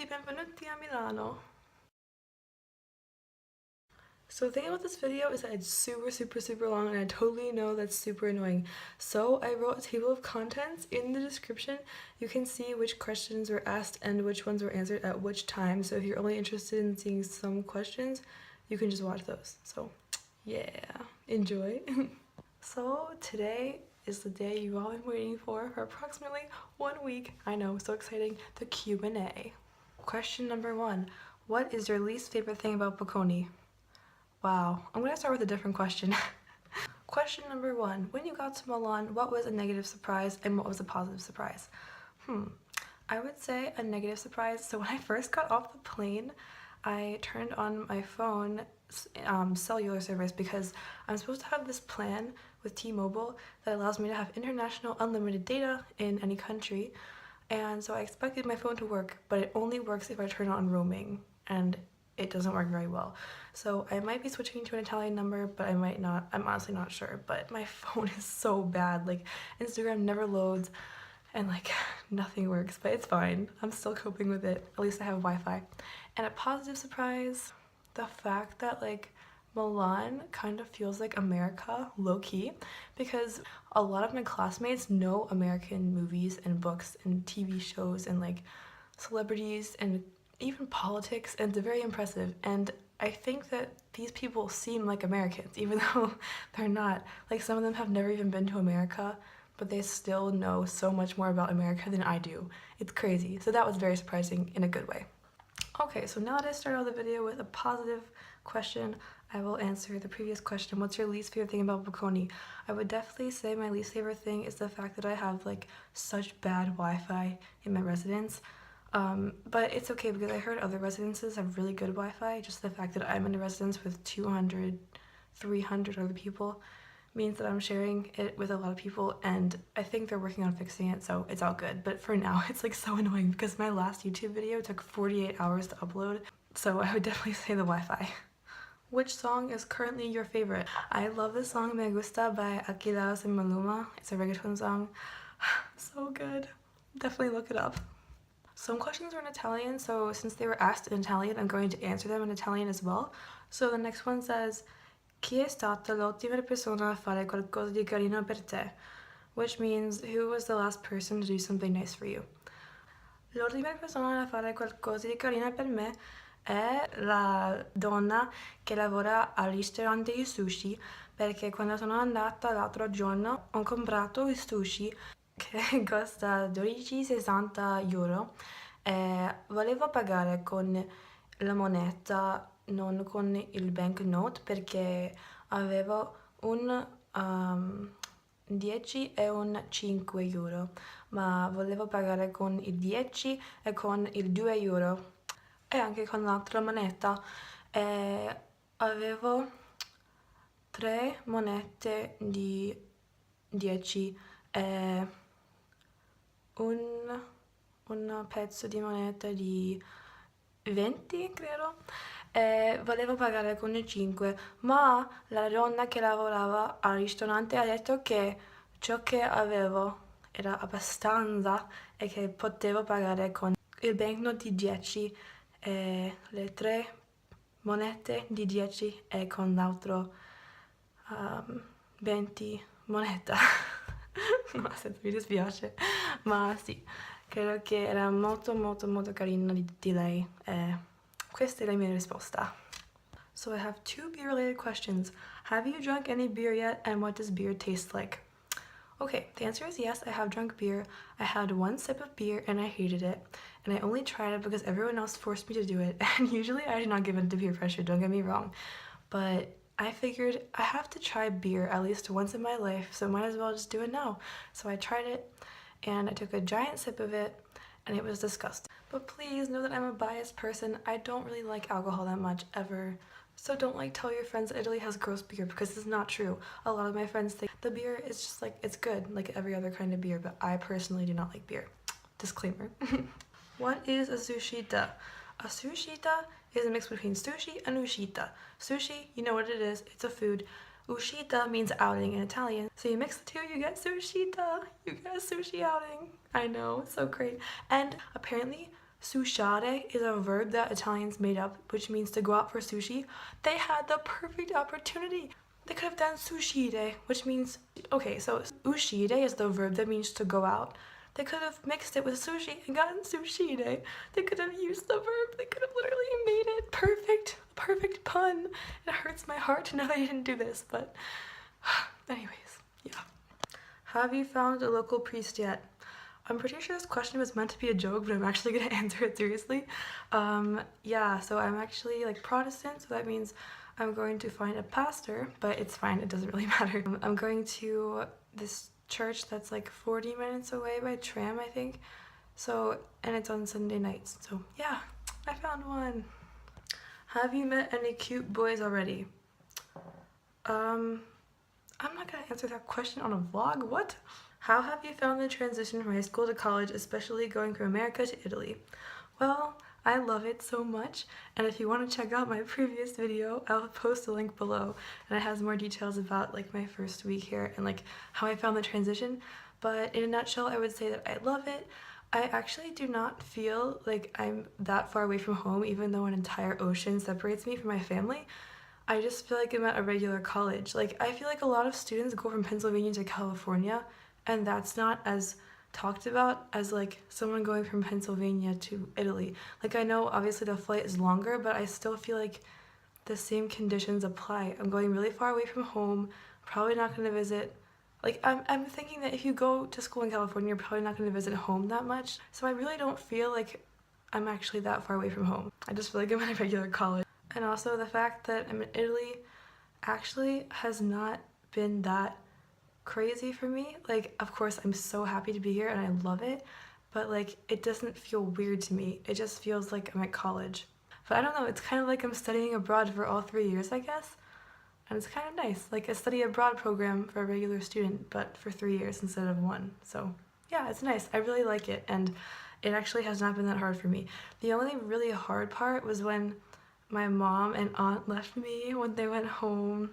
tutti, benvenuti a Milano. So the thing about this video is that it's super long and I totally know that's super annoying. So I wrote a table of contents in the description. You can see which questions were asked and which ones were answered at which time. So if you're only interested in seeing some questions, you can just watch those. So yeah, enjoy. So today is the day you've all been waiting for approximately 1 week. I know, so exciting, the Q&A. Question number 1. What is your least favorite thing about Bocconi? Wow, I'm gonna start with a different question. Question number 1. When you got to Milan, what was a negative surprise and what was a positive surprise? I would say a negative surprise. So when I first got off the plane, I turned on my phone cellular service because I'm supposed to have this plan with T-Mobile that allows me to have international unlimited data in any country, and so I expected my phone to work, but it only works if I turn on roaming, and it doesn't work very well. So I might be switching to an Italian number, but I might not. I'm honestly not sure, but my phone is so bad. Like, Instagram never loads and like nothing works, but it's fine. I'm still coping with it. At least I have Wi-Fi. And a positive surprise, the fact that like Milan kind of feels like America, low-key, because a lot of my classmates know American movies and books and TV shows and like celebrities and even politics, and it's very impressive. And I think that these people seem like Americans, even though they're not. Like, some of them have never even been to America, but they still know so much more about America than I do. It's crazy. So that was very surprising in a good way. Okay, so now that I started out the video with a positive question, I will answer the previous question. What's your least favorite thing about Bocconi? I would definitely say my least favorite thing is the fact that I have like such bad Wi-Fi in my residence. But it's okay because I heard other residences have really good Wi-Fi. Just the fact that I'm in a residence with 200, 300 other people means that I'm sharing it with a lot of people, and I think they're working on fixing it, so it's all good. But for now, it's like so annoying because my last YouTube video took 48 hours to upload, so I would definitely say the Wi-Fi. Which song is currently your favorite? I love the song Me Gusta by Aquilaos and Maluma. It's a reggaeton song. So good. Definitely look it up. Some questions were in Italian, so since they were asked in Italian, I'm going to answer them in Italian as well. So the next one says, Chi è stata l'ultima persona a fare qualcosa di carino per te? Which means, who was the last person to do something nice for you? L'ultima persona a fare qualcosa di carino per me è la donna che lavora al ristorante di sushi, perché quando sono andata l'altro giorno ho comprato il sushi che costa 12,60 euro e volevo pagare con la moneta, non con il banknote, perché avevo un 10 e un 5 euro, ma volevo pagare con il 10 e con il 2 euro e anche con l'altra moneta, e avevo 3 monete di 10 e un pezzo di moneta di 20, credo, e volevo pagare con il 5, ma la donna che lavorava al ristorante ha detto che ciò che avevo era abbastanza e che potevo pagare con il banknote di 10 e le 3 monete di 10 e con l'altro 20 moneta. Ma mi dispiace, ma sì, credo che era molto carino di lei, e questa è la mia risposta. So I have 2 beer related questions. Have you drunk any beer yet, and what does beer taste like? Okay, the answer is yes, I have drunk beer. I had 1 sip of beer and I hated it, and I only tried it because everyone else forced me to do it, and usually I do not give in to peer pressure, don't get me wrong, but I figured I have to try beer at least once in my life, so might as well just do it now. So I tried it, and I took a giant sip of it, and it was disgusting. But please know that I'm a biased person. I don't really like alcohol that much, ever. So don't like tell your friends that Italy has gross beer, because it's not true. A lot of my friends think the beer is just like, it's good, like every other kind of beer, but I personally do not like beer. Disclaimer. What is a sushita? A sushita is a mix between sushi and uscita. Sushi, you know what it is, it's a food. Uscita means outing in Italian, so you mix the two, you get sushita. You get a sushi outing. I know, it's so great. And apparently, Sushare is a verb that Italians made up, which means to go out for sushi. They had the perfect opportunity. They could have done sushire, which means, okay, so uscire is the verb that means to go out. They could have mixed it with sushi and gotten sushire. They could have used the verb. They could have literally made it perfect. Perfect pun. It hurts my heart to know they didn't do this, but anyways, yeah. Have you found a local priest yet? I'm pretty sure this question was meant to be a joke, but I'm actually gonna answer it seriously. Yeah, so I'm actually like Protestant, so that means I'm going to find a pastor, but it's fine, it doesn't really matter. I'm going to this church that's like 40 minutes away by tram, I think. So, and it's on Sunday nights. So yeah, I found one. Have you met any cute boys already? I'm not gonna answer that question on a vlog, what? How have you found the transition from high school to college, especially going from America to Italy? Well, I love it so much, and if you want to check out my previous video, I'll post a link below, and it has more details about like my first week here and like how I found the transition. But in a nutshell, I would say that I love it. I actually do not feel like I'm that far away from home, even though an entire ocean separates me from my family. I just feel like I'm at a regular college. Like, I feel like a lot of students go from Pennsylvania to California, and that's not as talked about as like someone going from Pennsylvania to Italy. Like, I know obviously the flight is longer, but I still feel like the same conditions apply. I'm going really far away from home, probably not going to visit. Like, I'm thinking that if you go to school in California, you're probably not going to visit home that much. So I really don't feel like I'm actually that far away from home. I just feel like I'm at a regular college. And also the fact that I'm in Italy actually has not been that crazy for me. Like, of course, I'm so happy to be here and I love it, but like, it doesn't feel weird to me. It just feels like I'm at college. But I don't know, it's kind of like I'm studying abroad for all 3 years, I guess. And it's kind of nice, like a study abroad program for a regular student, but for 3 years instead of 1. So yeah, it's nice. I really like it, and it actually has not been that hard for me. The only really hard part was when my mom and aunt left me when they went home,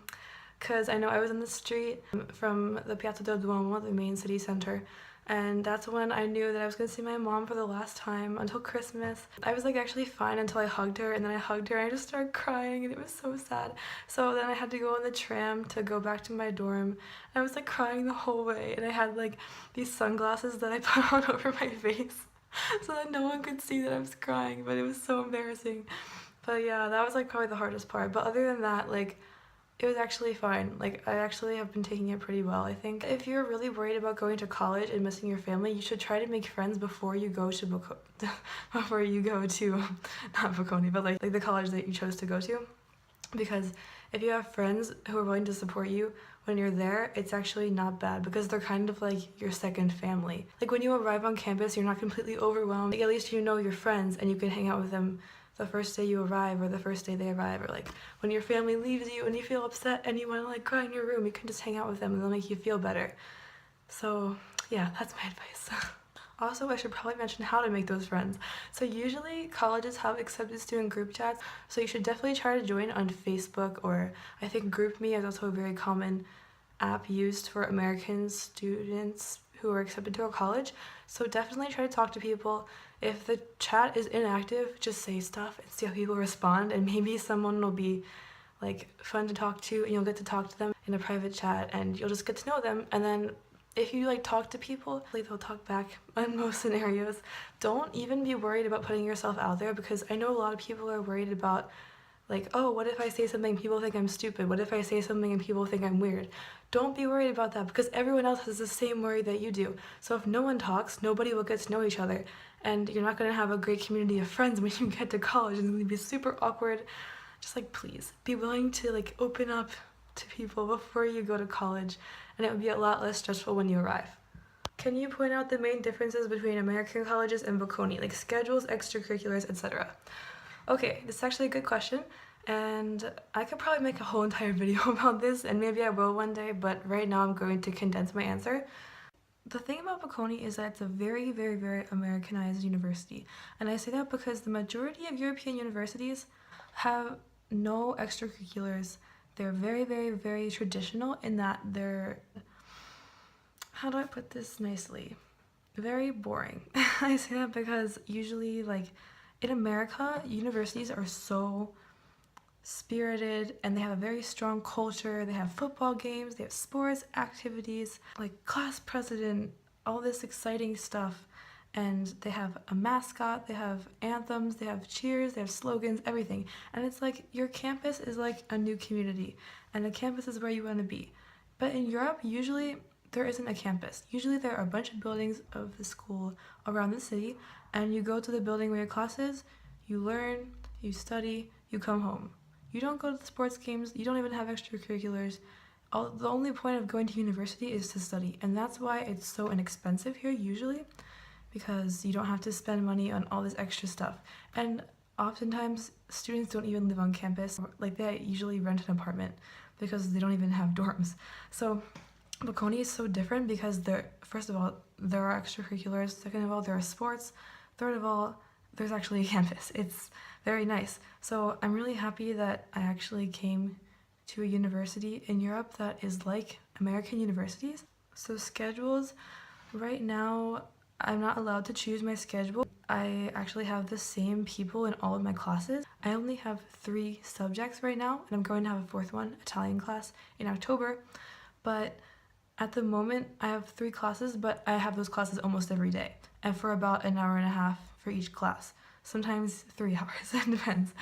because I know I was in the street from the Piazza del Duomo, the main city center, and that's when I knew that I was going to see my mom for the last time until Christmas. I was like actually fine until I hugged her, and then I hugged her and I just started crying, and it was so sad. So then I had to go on the tram to go back to my dorm. I was like crying the whole way, and I had like these sunglasses that I put on over my face so that no one could see that I was crying, but it was so embarrassing. But yeah, that was like probably the hardest part. But other than that, like, it was actually fine. Like, I actually have been taking it pretty well, I think. If you're really worried about going to college and missing your family, you should try to make friends before you go to before you go to, not Bocconi, but like the college that you chose to go to. Because if you have friends who are willing to support you when you're there, it's actually not bad, because they're kind of like your second family. Like, when you arrive on campus, you're not completely overwhelmed. Like, at least you know your friends and you can hang out with them the first day you arrive or the first day they arrive, or like when your family leaves you and you feel upset and you want to like cry in your room, you can just hang out with them and they'll make you feel better. So yeah, that's my advice. Also, I should probably mention how to make those friends. So usually colleges have accepted student group chats, so you should definitely try to join on Facebook, or I think GroupMe is also a very common app used for American students who are accepted to a college. So definitely try to talk to people. If the chat is inactive, just say stuff and see how people respond, and maybe someone will be like fun to talk to and you'll get to talk to them in a private chat and you'll just get to know them. And then if you like talk to people, like, they'll talk back in most scenarios. Don't even be worried about putting yourself out there, because I know a lot of people are worried about like, oh, what if I say something and people think I'm stupid? What if I say something and people think I'm weird? Don't be worried about that, because everyone else has the same worry that you do. So if no one talks, nobody will get to know each other, and you're not going to have a great community of friends when you get to college. It's going to be super awkward. Just like, please be willing to like open up to people before you go to college, and it would be a lot less stressful when you arrive. Can you point out the main differences between American colleges and Bocconi, like schedules, extracurriculars, etc.? Okay, this is actually a good question, and I could probably make a whole entire video about this, and maybe I will one day, but right now I'm going to condense my answer. The thing about Bocconi is that it's a very, very, very Americanized university, and I say that because the majority of European universities have no extracurriculars. They're very, very, very traditional in that they're, how do I put this nicely? very boring. I say that because usually, like, in America, universities are so spirited and they have a very strong culture. They have football games, they have sports activities, like class president, all this exciting stuff. And they have a mascot, they have anthems, they have cheers, they have slogans, everything. And it's like your campus is like a new community, and a campus is where you want to be. But in Europe, usually there isn't a campus. Usually there are a bunch of buildings of the school around the city, and you go to the building where your class is, you learn, you study, you come home. You don't go to the sports games, you don't even have extracurriculars. The only point of going to university is to study, and that's why it's so inexpensive here usually, because you don't have to spend money on all this extra stuff. And oftentimes students don't even live on campus, like they usually rent an apartment because they don't even have dorms. So Bocconi is so different because first of all, there are extracurriculars, second of all, there are sports, third of all, there's actually a campus. It's very nice. So I'm really happy that I actually came to a university in Europe that is like American universities. So schedules, right now I'm not allowed to choose my schedule. I actually have the same people in all of my classes. I only have 3 subjects right now, and I'm going to have a 4th one, Italian class, in October. But at the moment, I have 3 classes, but I have those classes almost every day, and for about an hour and a half for each class. Sometimes 3 hours, it depends.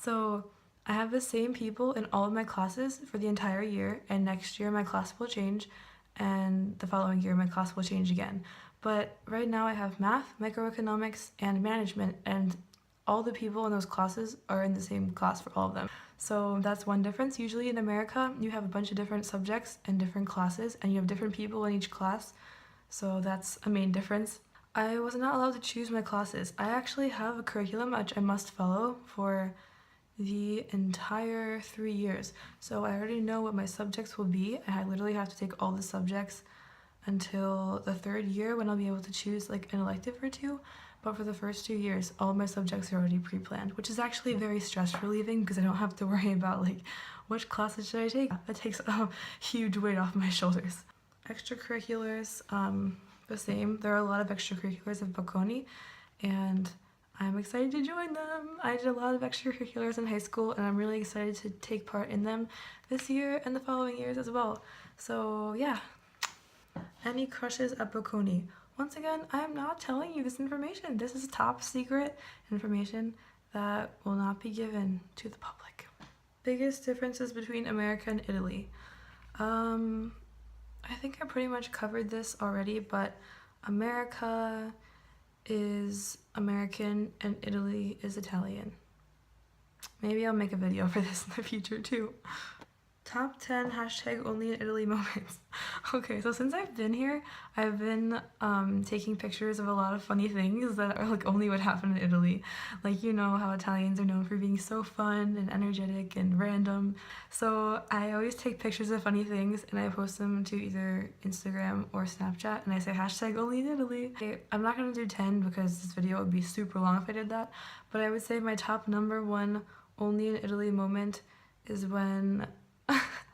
So I have the same people in all of my classes for the entire year, and next year my class will change, and the following year my class will change again. But right now I have math, microeconomics, and management, and all the people in those classes are in the same class for all of them. So that's one difference. Usually in America, you have a bunch of different subjects and different classes, and you have different people in each class. So that's a main difference. I was not allowed to choose my classes. I actually have a curriculum which I must follow for the entire 3 years. So I already know what my subjects will be. I literally have to take all the subjects until the 3rd year when I'll be able to choose like an elective or 2. But for the first 2 years, all of my subjects are already pre-planned, which is actually very stress relieving because I don't have to worry about like which classes should I take. That takes a huge weight off my shoulders. Extracurriculars, the same. There are a lot of extracurriculars at Bocconi, and I'm excited to join them. I did a lot of extracurriculars in high school, and I'm really excited to take part in them this year and the following years as well. So yeah. Any crushes at Bocconi? Once again, I am not telling you this information. This is top secret information that will not be given to the public. Biggest differences between America and Italy. I think I pretty much covered this already, but America is American and Italy is Italian. Maybe I'll make a video for this in the future too. Top 10 hashtag only in Italy moments. Okay, so since I've been here, I've been taking pictures of a lot of funny things that are like only what happened in Italy. Like, you know how Italians are known for being so fun and energetic and random. So I always take pictures of funny things and I post them to either Instagram or Snapchat, and I say hashtag only in Italy. Okay, I'm not gonna do 10 because this video would be super long if I did that, but I would say my top number 1 only in Italy moment is when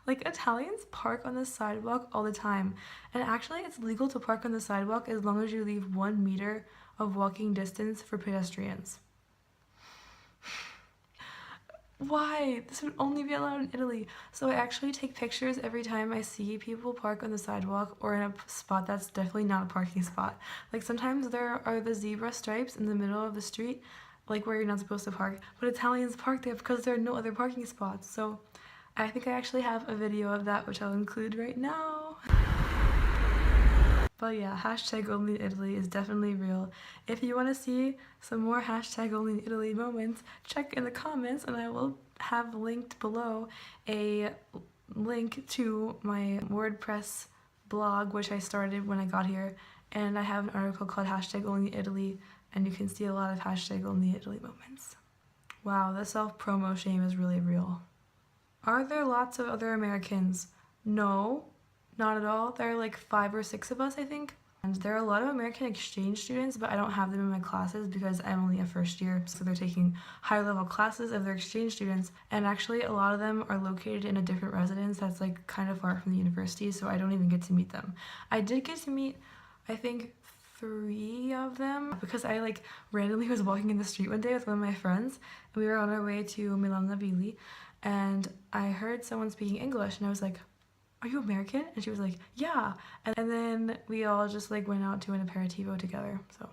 like Italians park on the sidewalk all the time, and actually it's legal to park on the sidewalk as long as you leave 1 meter of walking distance for pedestrians. Why? This would only be allowed in Italy. So I actually take pictures every time I see people park on the sidewalk or in a spot that's definitely not a parking spot. Like sometimes there are the zebra stripes in the middle of the street, like where you're not supposed to park, but Italians park there because there are no other parking spots. So I think I actually have a video of that, which I'll include right now. But yeah, hashtag only in Italy is definitely real. If you want to see some more hashtag only in Italy moments, check in the comments and I will have linked below a link to my WordPress blog, which I started when I got here. And I have an article called hashtag only in Italy, and you can see a lot of hashtag only in Italy moments. Wow, the self-promo shame is really real. Are there lots of other Americans? No, not at all. There are like 5 or 6 of us, I think. And there are a lot of American exchange students, but I don't have them in my classes because I'm only a first year, so they're taking higher level classes of their exchange students. And actually a lot of them are located in a different residence that's like kind of far from the university, so I don't even get to meet them. I did get to meet, I think, 3 of them because I like randomly was walking in the street one day with one of my friends and we were on our way to Milan and I heard someone speaking English and I was like, are you American? And she was like, yeah. And then we all just like went out to an aperitivo together. So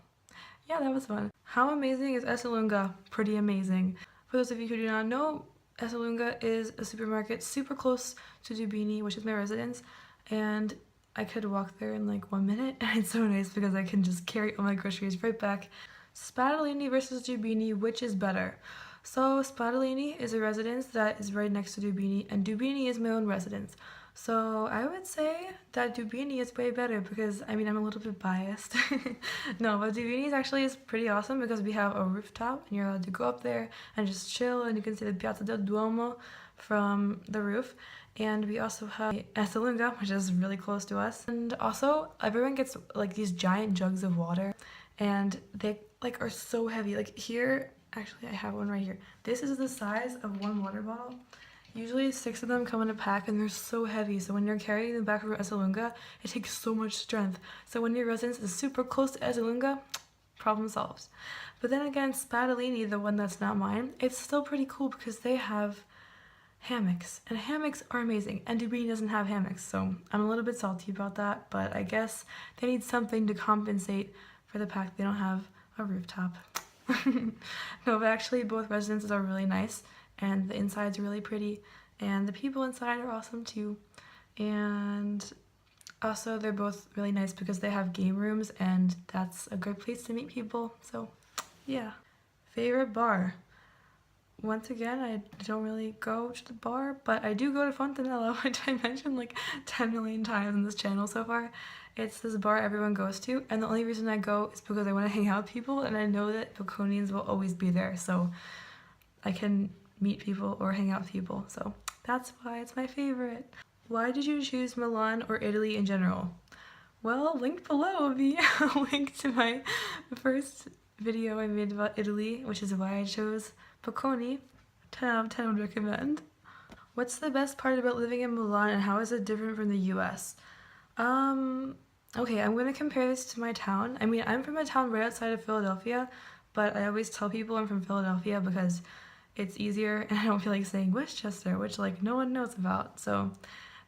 yeah, that was fun. How amazing is Esselunga? Pretty amazing. For those of you who do not know, Esselunga is a supermarket super close to Dubini, which is my residence, and I could walk there in like 1 minute, and it's so nice because I can just carry all my groceries right back. Spadolini versus Dubini, which is better? So Spadolini is a residence that is right next to Dubini, and Dubini is my own residence. So I would say that Dubini is way better because, I mean, I'm a little bit biased. No, but Dubini is pretty awesome because we have a rooftop and you're allowed to go up there and just chill and you can see the Piazza del Duomo from the roof. And we also have Esselunga, which is really close to us. And also, everyone gets like these giant jugs of water and they like are so heavy. Like here, actually I have one right here. This is the size of one water bottle. Usually 6 of them come in a pack and they're so heavy, so when you're carrying them back from Esselunga, it takes so much strength. So when your residence is super close to Esselunga, problem solved. But then again, Spadolini, the one that's not mine, it's still pretty cool because they have hammocks, and hammocks are amazing, and Dubini doesn't have hammocks, so I'm a little bit salty about that, but I guess they need something to compensate for the fact they don't have a rooftop. No, but actually both residences are really nice. And the inside's really pretty and the people inside are awesome too, and also they're both really nice because they have game rooms and that's a good place to meet people. So yeah. Favorite bar? Once again, I don't really go to the bar, but I do go to Fontanella, which I mentioned like 10 million times in this channel so far. It's this bar everyone goes to, and the only reason I go is because I want to hang out with people and I know that Bocconians will always be there, so I can meet people or hang out with people, so that's why it's my favorite. Why did you choose Milan or Italy in general? Well, linked below will be a link to my first video I made about Italy, which is why I chose Bocconi. 10 out of 10 would recommend. What's the best part about living in Milan and how is it different from the US? Okay, I'm gonna compare this to my town. I mean, I'm from a town right outside of Philadelphia, but I always tell people I'm from Philadelphia because it's easier and I don't feel like saying Westchester, which like no one knows about. So,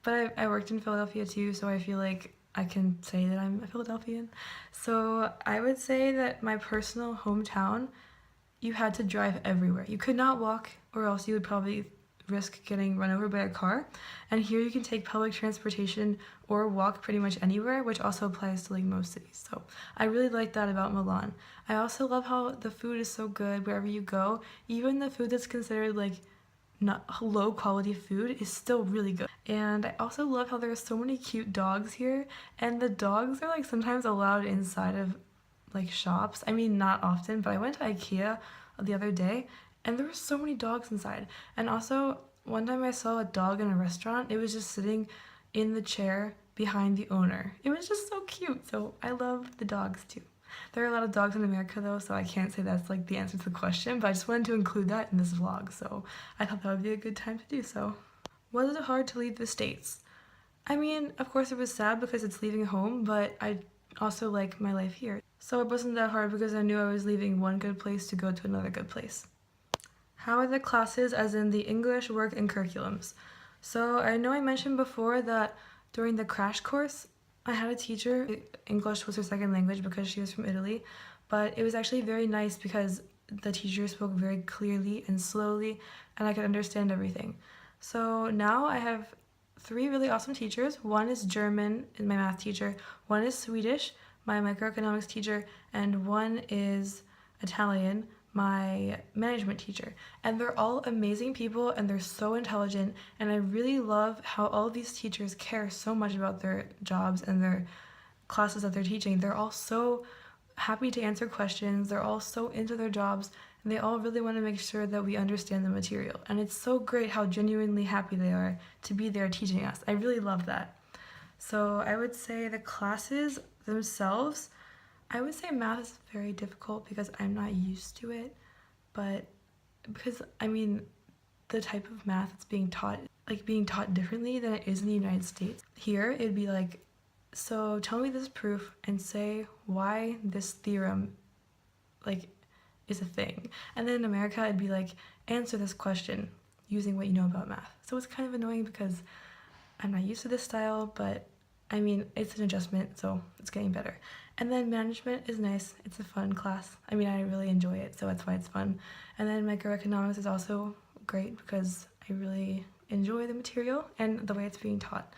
but I worked in Philadelphia too, so I feel like I can say that I'm a Philadelphian. So I would say that my personal hometown, you had to drive everywhere. You could not walk or else you would probably risk getting run over by a car. And here you can take public transportation or walk pretty much anywhere, which also applies to like most cities. So I really like that about Milan. I also love how the food is so good wherever you go. Even the food that's considered like not low quality food is still really good. And I also love how there are so many cute dogs here, and the dogs are like sometimes allowed inside of like shops. I mean, not often, but I went to IKEA the other day and there were so many dogs inside. And also one time I saw a dog in a restaurant. It was just sitting in the chair behind the owner. It was just so cute. So I love the dogs too. There are a lot of dogs in America though, so I can't say that's like the answer to the question, but I just wanted to include that in this vlog, so I thought that would be a good time to do so. Was it hard to leave the States? I mean, of course it was sad because it's leaving home, but I also like my life here. So it wasn't that hard because I knew I was leaving one good place to go to another good place. How are the classes, as in the English, work, and curriculums? So I know I mentioned before that during the crash course, I had a teacher. English was her second language because she was from Italy, but it was actually very nice because the teacher spoke very clearly and slowly and I could understand everything. So now I have 3 really awesome teachers. One is German, my math teacher, one is Swedish, my microeconomics teacher, and one is Italian, my management teacher. And they're all amazing people and they're so intelligent, and I really love how all of these teachers care so much about their jobs and their classes that they're teaching. They're all so happy to answer questions, they're all so into their jobs, and they all really want to make sure that we understand the material. And it's so great how genuinely happy they are to be there teaching us. I really love that. So I would say the classes themselves, I would say math is very difficult because I'm not used to it, but because, I mean, the type of math that's being taught differently than it is in the United States. Here, it'd be like So tell me this proof and say why this theorem like is a thing. And then in America it'd be like, answer this question using what you know about math. So it's kind of annoying because I'm not used to this style, but I mean, it's an adjustment, so it's getting better. And then management is nice. It's a fun class. I mean, I really enjoy it, so that's why it's fun. And then microeconomics is also great because I really enjoy the material and the way it's being taught.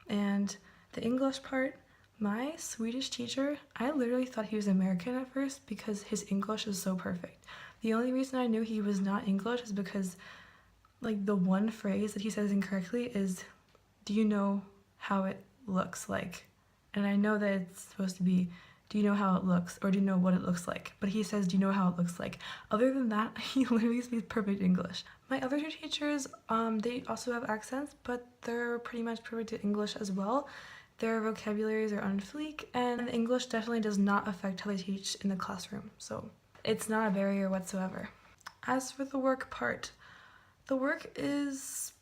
And the English part, my Swedish teacher, I literally thought he was American at first because his English is so perfect. The only reason I knew he was not English is because like the one phrase that he says incorrectly is, do you know how it looks like? And I know that it's supposed to be, do you know how it looks, or do you know what it looks like? But he says, do you know how it looks like? Other than that, he literally speaks perfect English. My other two teachers, they also have accents, but they're pretty much perfect English as well. Their vocabularies are on fleek, and the English definitely does not affect how they teach in the classroom, so it's not a barrier whatsoever. As for the work part, the work is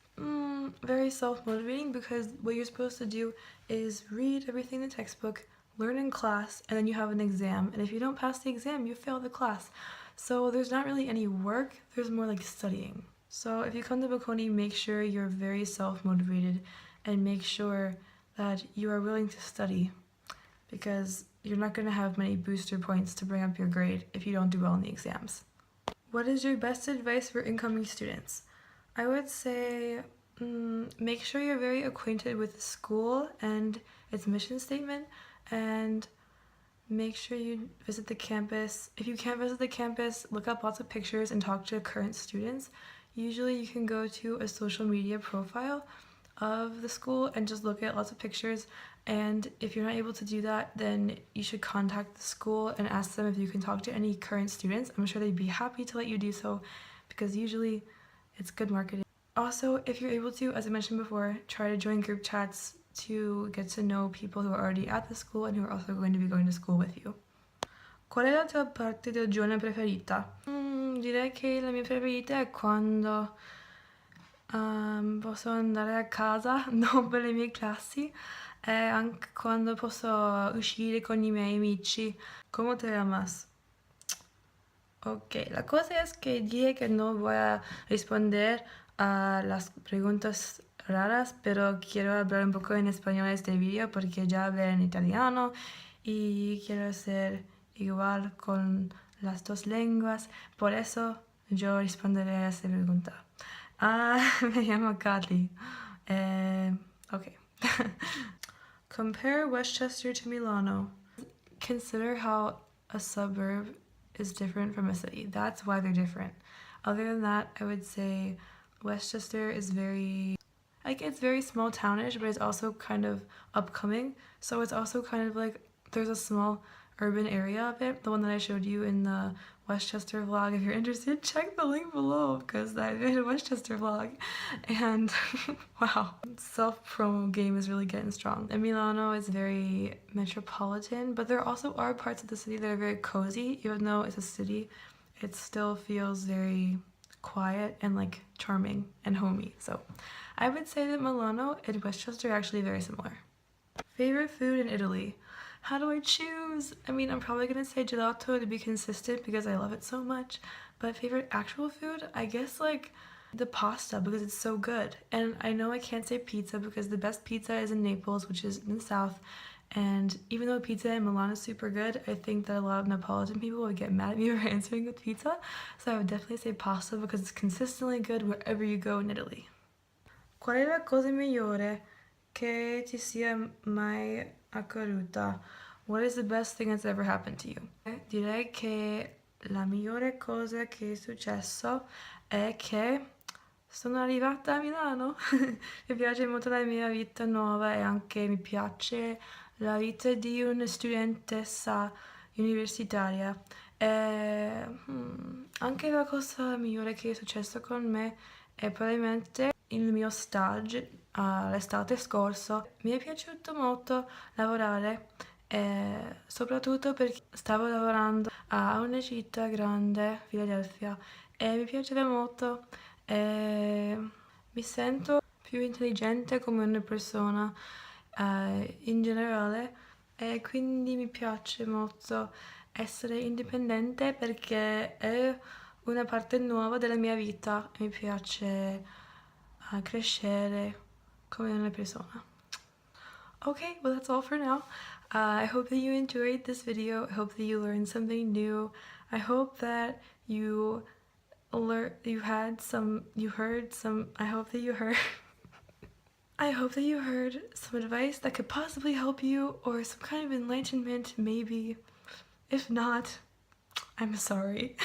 very self-motivating because what you're supposed to do is read everything in the textbook, learn in class, and then you have an exam. And if you don't pass the exam, you fail the class. So there's not really any work, there's more like studying. So if you come to Bocconi, make sure you're very self-motivated and make sure that you are willing to study because you're not going to have many booster points to bring up your grade if you don't do well in the exams. What is your best advice for incoming students? I would say make sure you're very acquainted with the school and its mission statement, and make sure you visit the campus. If you can't visit the campus, look up lots of pictures and talk to current students. Usually you can go to a social media profile of the school and just look at lots of pictures, and if you're not able to do that, then you should contact the school and ask them if you can talk to any current students. I'm sure they'd be happy to let you do so because usually it's good marketing. Also, if you're able to, as I mentioned before, try to join group chats to get to know people who are already at the school and who are also going to be going to school with you. Qual è la tua parte del giorno preferita? Direi che la mia preferita è quando posso andare a casa dopo le mie classi e anche quando posso uscire con i miei amici. ¿Cómo te llamas? Ok, la cosa es que dije que no voy a responder a las preguntas raras, pero quiero hablar un poco en español en este video porque ya hablé en italiano y quiero ser igual con las dos lenguas, por eso yo responderé a esta pregunta. Me llamo Carly. Ok. Compare Westchester to Milano. Consider how a suburb is different from a city. That's why they're different. Other than that, I would say Westchester is very, like, it's very small townish, but it's also kind of upcoming. So it's also kind of like there's a small urban area of it. The one that I showed you in the Westchester vlog. If you're interested, check the link below because I made a Westchester vlog. And wow, self-promo game is really getting strong. And Milano is very metropolitan, but there also are parts of the city that are very cozy. Even though it's a city, it still feels very quiet and like charming and homey. So I would say that Milano and Westchester are actually very similar. Favorite food in Italy? How do I choose? I mean, I'm probably gonna say gelato to be consistent because I love it so much, but favorite actual food? I guess like the pasta because it's so good. And I know I can't say pizza because the best pizza is in Naples, which is in the south, and even though pizza in Milan is super good, I think that a lot of Neapolitan people would get mad at me for answering with pizza, so I would definitely say pasta because it's consistently good wherever you go in Italy. Qual è la cosa migliore che ti sia mai accaduta? What is the best thing that's ever happened to you? Direi che la migliore cosa che è successo è che sono arrivata a Milano. Mi piace molto la mia vita nuova e anche mi piace la vita di una studentessa universitaria. Anche la cosa migliore che è successa con me è probabilmente il mio stage l'estate scorso. Mi è piaciuto molto lavorare, soprattutto perché stavo lavorando a una città grande, Philadelphia, e mi piaceva molto. Mi sento più intelligente come una persona in generale, e quindi mi piace molto essere indipendente perché è una parte nuova della mia vita e mi piace crescere come una persona. Okay, well that's all for now. I hope that you enjoyed this video. I hope that you learned something new. I hope that you heard some I hope that you heard some advice that could possibly help you or some kind of enlightenment maybe. If not, I'm sorry.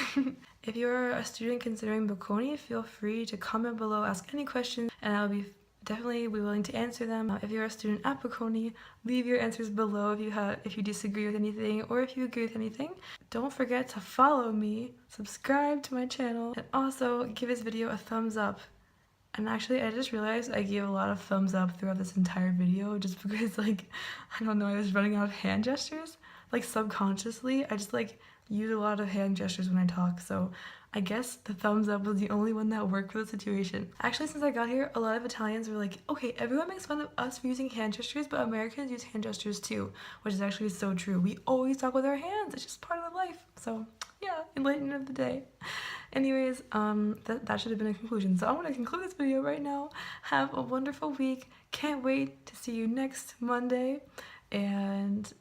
If you're a student considering Bocconi, feel free to comment below, ask any questions, and I'll be definitely be willing to answer them. If you're a student at Bocconi, leave your answers below if you disagree with anything or if you agree with anything. Don't forget to follow me, subscribe to my channel, and also give this video a thumbs up. And actually, I just realized I gave a lot of thumbs up throughout this entire video just because, like, I don't know, I was running out of hand gestures. Like, subconsciously, I just, like, use a lot of hand gestures when I talk, so I guess the thumbs up was the only one that worked for the situation. Actually, since I got here, a lot of Italians were like, okay, everyone makes fun of us for using hand gestures, but Americans use hand gestures too, which is actually so true. We always talk with our hands. It's just part of life. So yeah, enlightenment of the day. Anyways, that should have been a conclusion. So I'm going to conclude this video right now. Have a wonderful week. Can't wait to see you next Monday. And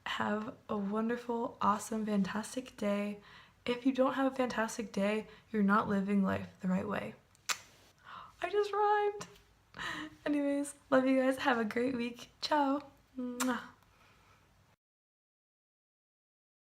have a wonderful, awesome, fantastic day. If you don't have a fantastic day, you're not living life the right way. I just rhymed. Anyways, love you guys. Have a great week. Ciao. Mwah.